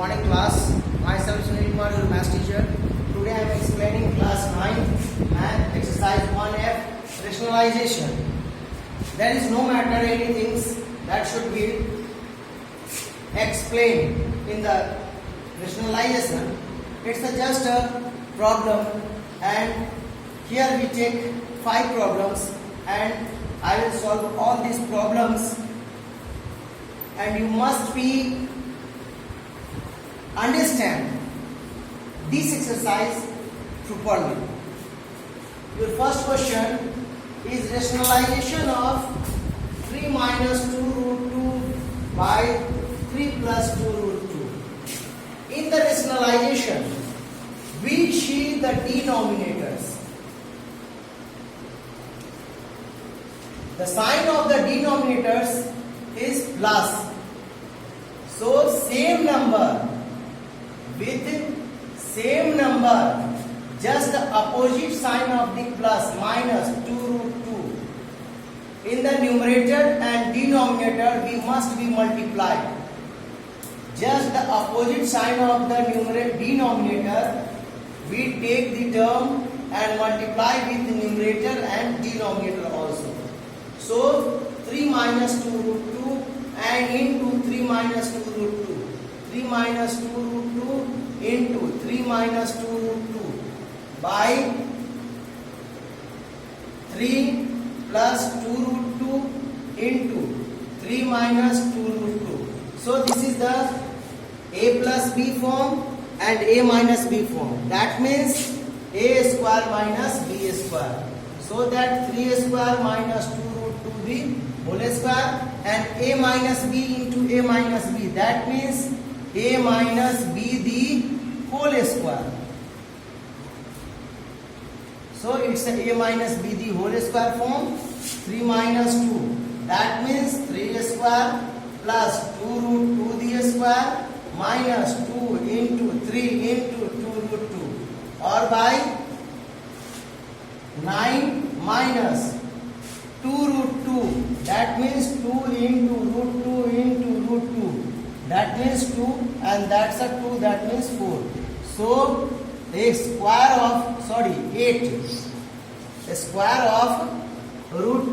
morning class. Myself Sunil Kumar, your math teacher. Today I am explaining class 9 and exercise 1F rationalization. There is no matter anything that should be explained in the rationalization. It's just a problem, and here we take 5 problems and I will solve all these problems, and you must be understand this exercise properly. Your first question is rationalization of 3 minus 2 root 2 by 3 plus 2 root 2. In the rationalization, we see the denominators. The sign of the denominators is plus. So same number with same number, just the opposite sign of the plus, minus 2 root 2. In the numerator and denominator, we must be multiplied. Just the opposite sign of the denominator, we take the term and multiply with the numerator and denominator also. So 3 minus 2 root 2 and into 3 minus 2 root 2. 3 minus 2 root 2 into 3 minus 2 root 2 by 3 plus 2 root 2 into 3 minus 2 root 2. So this is the a plus b form and a minus b form. That means a square minus b square. So that 3 square minus 2 root 2 the whole square, and a minus b into a minus b. That means a minus b the whole square. So it's a minus b the whole square form. 3 minus 2. That means 3 square plus 2 root 2 the square minus 2 into 3 into 2 root 2, or by 9 minus 2 root 2. That means 2 into root 2 into root 2. That means 2, and that's a 2. That means 4. So a square of 8. A square of root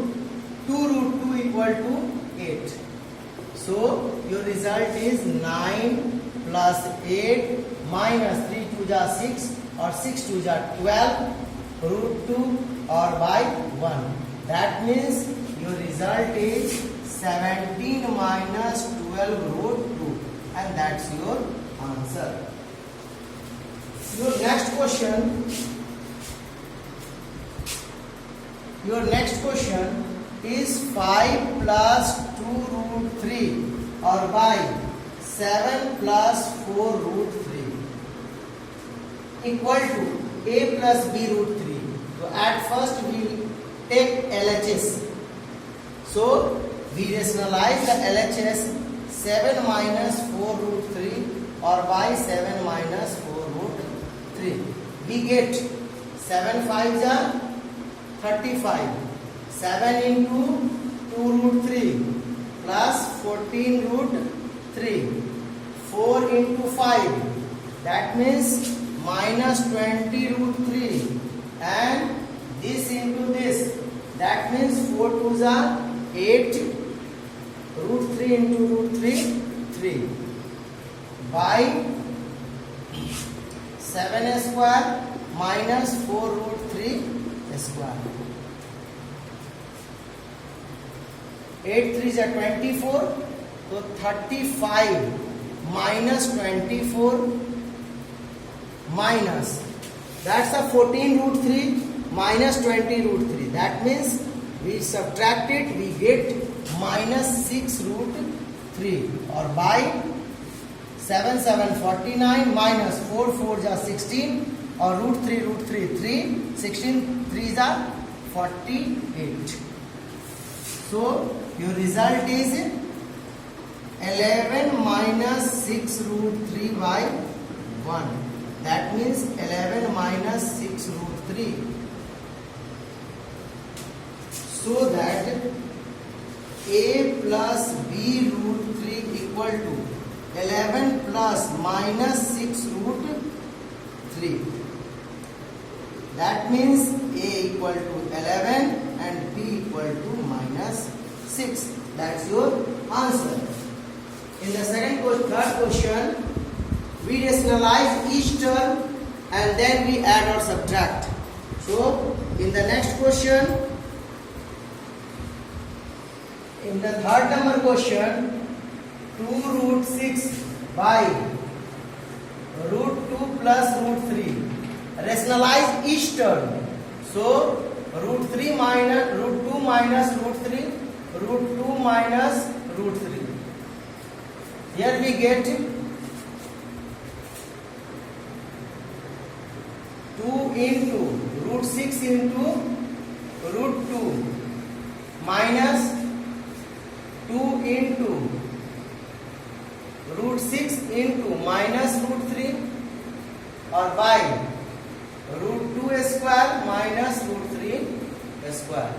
2 root 2 equal to 8. So your result is 9 plus 8 minus 3 2 ja 6 or 6 2 ja 12 root 2 or by 1. That means your result is 17 minus 12 root 2, and that's your answer. Your next question is 5 plus 2 root 3 or by 7 plus 4 root 3 equal to a plus b root 3. So at first we take LHS. So we rationalize the LHS 7 minus 4 root 3 or by 7 minus 4 root 3. We get 7 5 ja 35. 7 into 2 root 3 plus 14 root 3. 4 into 5. That means minus 20 root 3. And this into this. That means 4 2s are 8. Root 3 into root 3, 3. By 7 square minus 4 root 3 square. 8 3s are 24. So 35 minus 24 minus. That's a 14 root 3 minus 20 root 3. That means we subtract it, we get minus 6 root 3, or by 7 7 49 minus 4 4 ja 16 or root 3 3. 16 3s are 48. So your result is 11 minus 6 root 3 by 1. That means 11 minus 6 root 3. So that a plus b root 3 equal to 11 plus minus 6 root 3. That means A equal to 11 and B equal to minus 6. That's your answer. In the third question, we rationalize each term and then we add or subtract. So, in the next question, in the third number question, 2 root 6 by root 2 plus root 3. Rationalize each term. So, root 3 minus root 2 minus root 3, root 2 minus root 3. Here we get 2 into root 6 into root 2 minus 2 into root 6 into minus root 3 or by root 2 square minus root 3 square.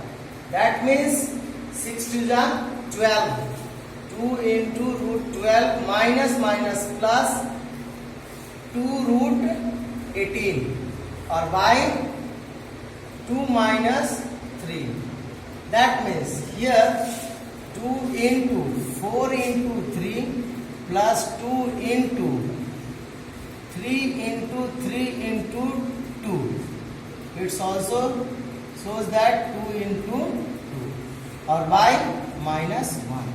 That means 6 to the 12. 2 into root 12 minus minus plus 2 root 18 or by 2 minus 3. That means here 2 into 4 into 3 plus 2 into 3 into 3 into 2. It also shows that 2 into 2 or by minus 1.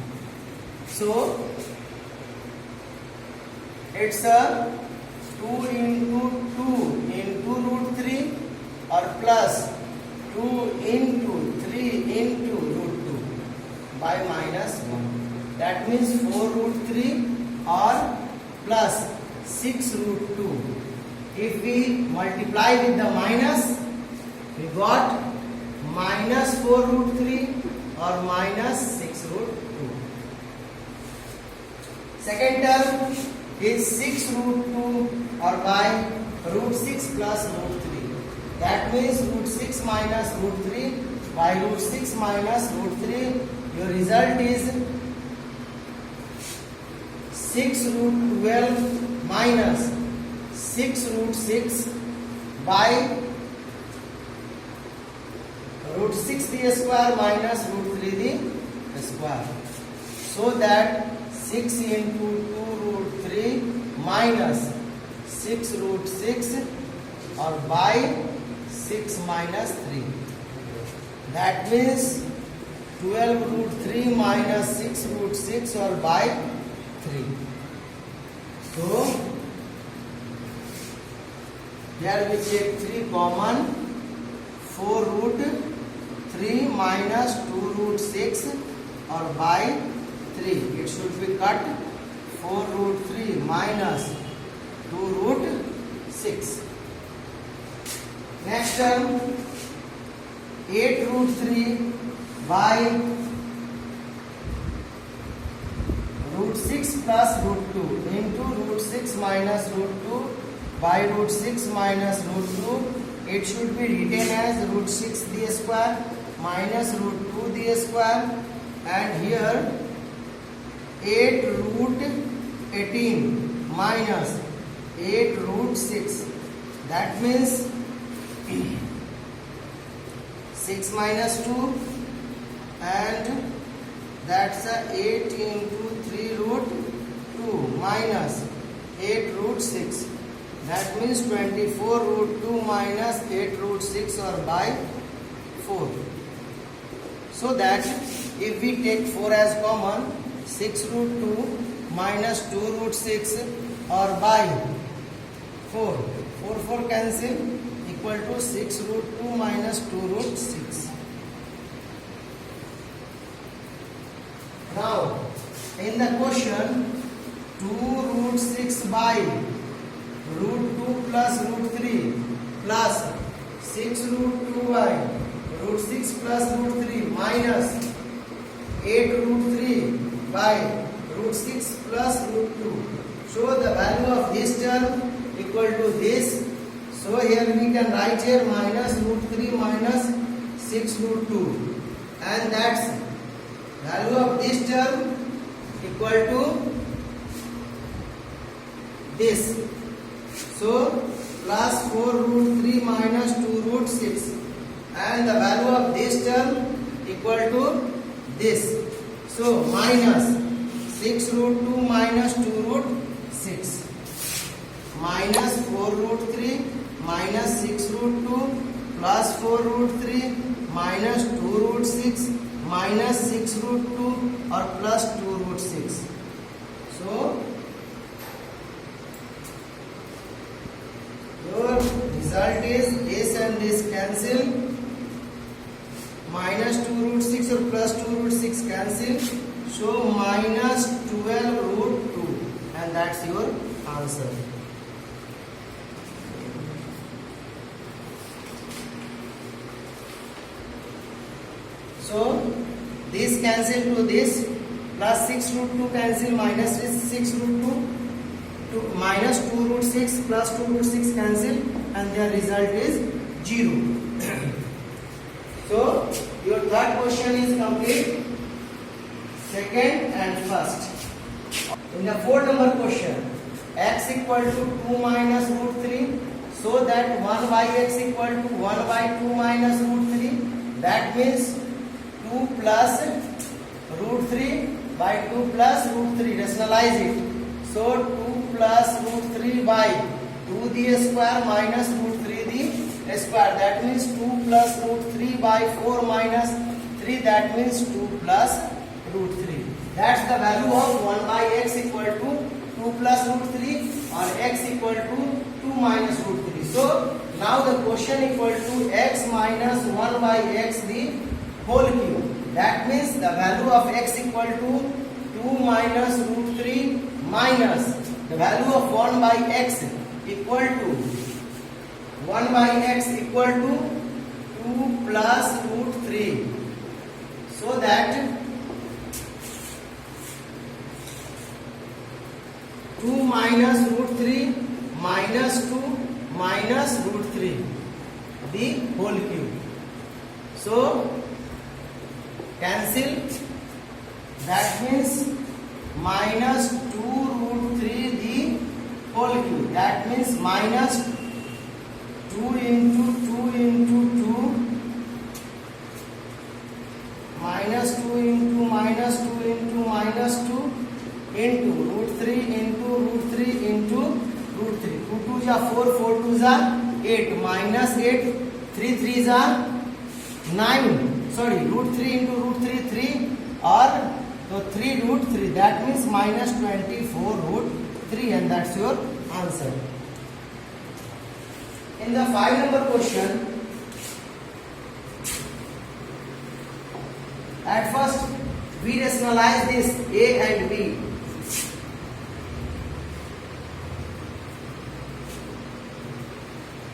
So it's a 2 into 2 into root 3 or plus 2 into 3 into root 2 by minus 1. That means 4 root 3 or plus 6 root 2. If we multiply with the minus, we got minus 4 root 3 or minus 6 root 2. Second term is 6 root 2 or by root 6 plus root 3. That means root 6 minus root 3 by root 6 minus root 3. Your result is 6 root 12 minus 6 root 6 by root 6 the square minus root 3 the square. So that 6 into 2 root 3 minus 6 root 6 or by 6 minus 3. That means 12 root 3 minus 6 root 6 or by 3. So here we take 3 common. 4 root 3 minus 2 root 6 or by 3. It should be cut. 4 root 3 minus 2 root 6. Next term, 8 root 3 by root 6 plus root 2 into root 6 minus root 2 by root 6 minus root 2. It should be written as root 6 the square minus root 2 the square, and here 8 root 18 minus 8 root 6. That means 6 minus 2 and that's 8 into 3 root 2 minus 8 root 6. That means 24 root 2 minus 8 root 6 or by 4. So that if we take 4 as common, 6 root 2 minus 2 root 6 or by 4. 4 cancel, equal to 6 root 2 minus 2 root 6. Now, in the question, 2 root 6 by root 2 plus root 3 plus 6 root 2 by root 6 plus root 3 minus 8 root 3 by root 6 plus root 2. So the value of this term equal to this. So here we can write here minus root 3 minus 6 root 2, and that's value of this term equal to this. So plus 4 root 3 minus 2 root 6, and the value of this term equal to this. So minus 6 root 2 minus 2 root 6, minus 4 root 3 minus 6 root 2 plus 4 root 3 minus 2 root 6 minus 6 root 2 or plus 2 root 6. So your result is this and this cancel, minus 2 root 6 or plus 2 root 6 cancel, so minus 12 root 2, and that's your answer. So this cancel to this, plus 6 root 2 cancel, minus 6 root 2 to minus 2 root 6 plus 2 root 6 cancel, and their result is 0. So your third question is complete, second and first. In the 4 number question, x equal to 2 minus root 3, so that 1 by x equal to 1 by 2 minus root 3, that means 2 plus root 3 by 2 plus root 3, rationalize it. So 2 plus root 3 by 2 the square minus root 3 the square, that means 2 plus root 3 by 4 minus 3, that means 2 plus root 3. That's the value of 1 by x equal to 2 plus root 3 or x equal to 2 minus root 3. So now the question equal to x minus 1 by x the whole cube. That means the value of x equal to 2 minus root 3 minus the value of 1 by x equal to 1 by x equal to 2 plus root 3. So that 2 minus root 3 minus 2 minus root 3 the whole cube. So cancel, that means minus 2 root 3 the whole cube, that means minus 2 into 2 into 2 minus 2 into minus 2 into minus 2 into root 3 into root 3 into root 3. 2 2s are 4, 4 2s are 8, minus 8, 3 3s are 9. Sorry, root 3 into root 3, 3 or so 3 root 3, that means minus 24 root 3, and that's your answer. In the 5 number question, at first we rationalize this a and b.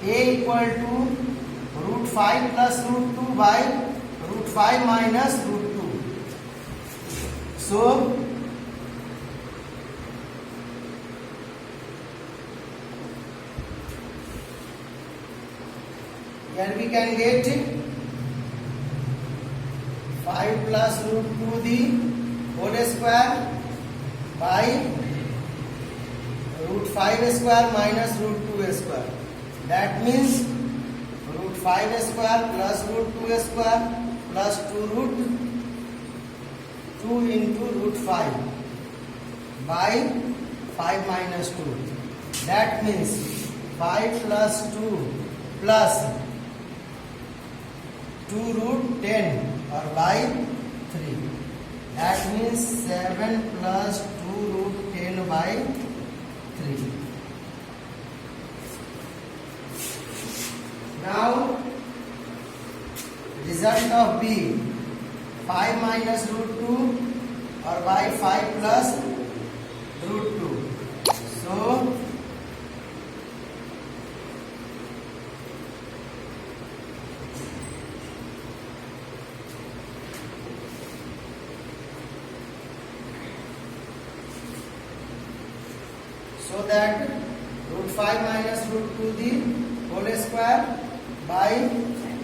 A equal to root 5 plus root 2 by root 5 minus root 2. So here we can get 5 plus root 2 the whole square by root 5 square minus root 2 square. That means root 5 square plus root 2 square plus 2 root 2 into root 5 by 5 minus 2. That means 5 plus 2 plus 2 root 10 or by 3. That means 7 plus 2 root 10 by 3. Now result of B, 5 minus root 2 or by 5 plus root 2. So that root 5 minus root 2 the whole square by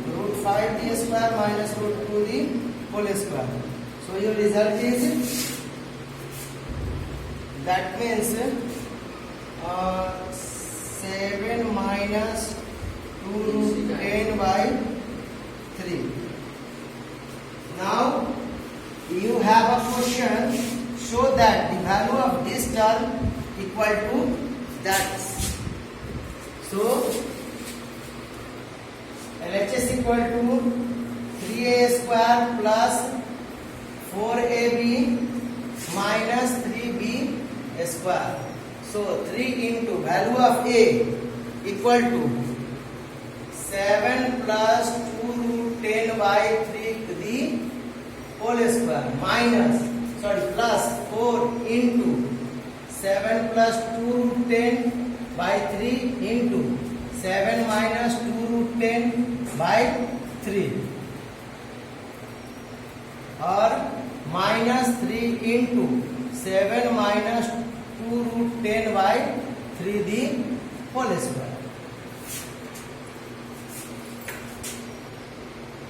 root 5 the square minus root 2 the whole square. So your result is, that means 7 minus 2 root 10 by 3. Now you have a question. Show that the value of this term equal to that. So LHS equal to 3a square plus 4ab minus 3b square. So 3 into value of a equal to 7 plus 2 root 10 by 3 to the whole square minus plus 4 into 7 plus 2 root 10 by 3 into 7 minus 2 root 10 by 3 or minus 3 into 7 minus 2 root 10 by 3 the whole square.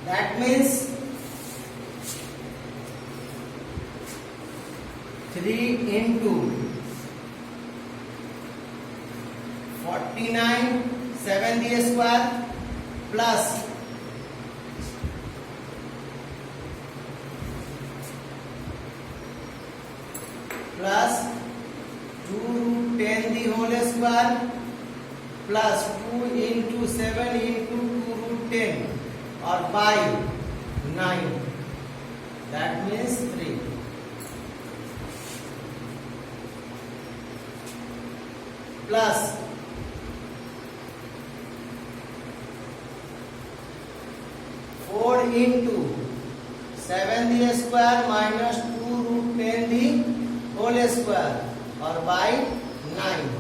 That means 3 into 49 7 the square plus 2 root 10 the whole square plus 2 into 7 into 2 root 10 or by 9. That means 3. Plus 4 into 7 the square minus 2 root 10 the whole square or by 9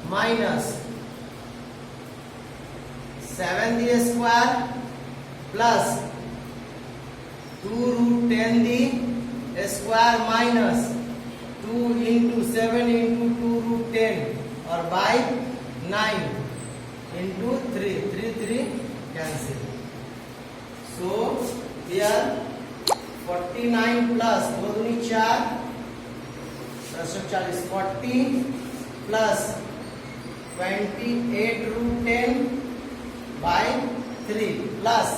minus 7 the square plus 2 root 10 the square minus 2 into 7 into 2 root 10 or by 9 into 3 cancel. So here 49 plus 2 Duni 4 plus 40 40 plus 28 root 10 by 3 plus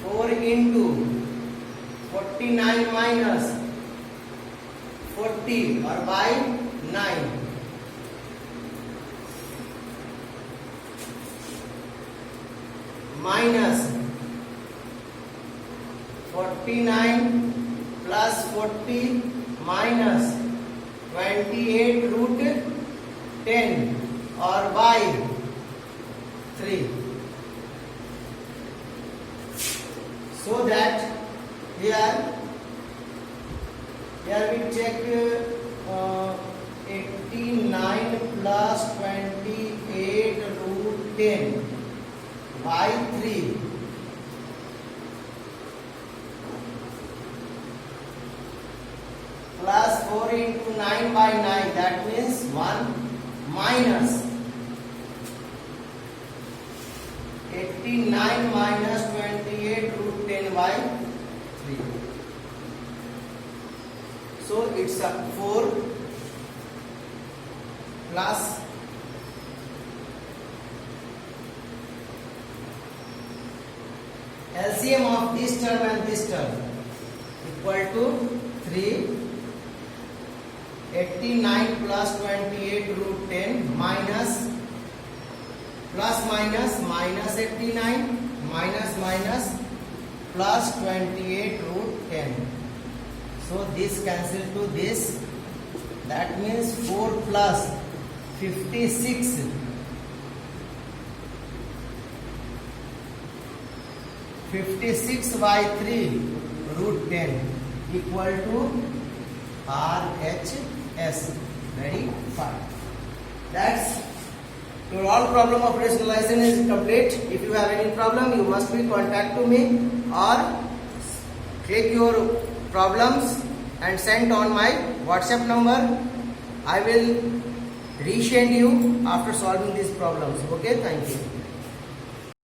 4 into 49 minus 40 or by 9 minus 49 plus 40 minus 28 root 10 or by 3. So that here we check 89 plus 28 root 10 by 3 plus 4 into 9 by 9, that means 1 minus 89 minus 28 root 10 by 3. So it's a 4 plus LCM of this term and this term equal to 3. 89 plus 28 root 10 minus plus minus minus 89 minus minus plus 28 root 10. So this cancel to this. That means 4 plus 56 by 3 root 10 equal to RHS. Very fine. That's your all problem of rationalization is complete. If you have any problem, you must be contact to me or click your problems and send on my WhatsApp number. I will resend you after solving these problems. Okay, thank you.